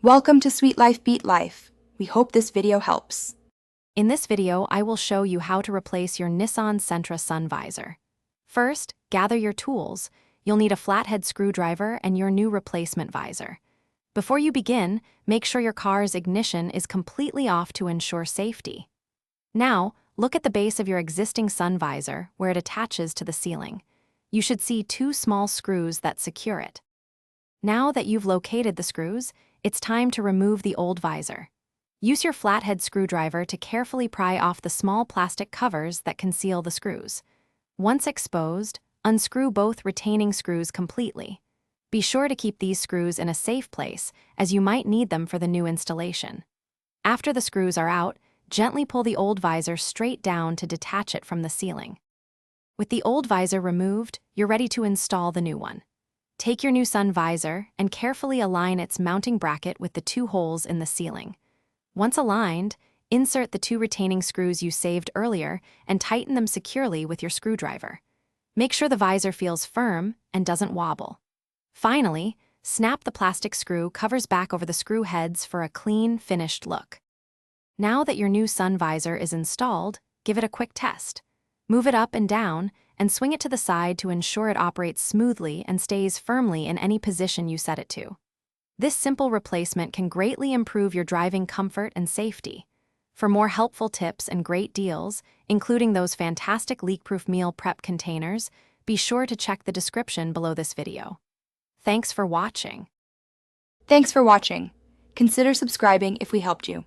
Welcome to Sweet Life Beat Life. We hope this video helps. In this video, I will show you how to replace your Nissan Sentra sun visor. First, gather your tools. You'll need a flathead screwdriver and your new replacement visor. Before you begin, make sure your car's ignition is completely off to ensure safety. Now, look at the base of your existing sun visor where it attaches to the ceiling. You should see two small screws that secure it. Now that you've located the screws, it's time to remove the old visor. Use your flathead screwdriver to carefully pry off the small plastic covers that conceal the screws. Once exposed, unscrew both retaining screws completely. Be sure to keep these screws in a safe place, as you might need them for the new installation. After the screws are out, gently pull the old visor straight down to detach it from the ceiling. With the old visor removed, you're ready to install the new one. Take your new sun visor and carefully align its mounting bracket with the two holes in the ceiling. Once aligned, insert the two retaining screws you saved earlier and tighten them securely with your screwdriver. Make sure the visor feels firm and doesn't wobble. Finally, snap the plastic screw covers back over the screw heads for a clean, finished look. Now that your new sun visor is installed, give it a quick test. Move it up and down and swing it to the side to ensure it operates smoothly and stays firmly in any position you set it to. This simple replacement can greatly improve your driving comfort and safety. For more helpful tips and great deals, including those fantastic leak-proof meal prep containers, be sure to check the description below this video. Thanks for watching. Thanks for watching. Consider subscribing if we helped you.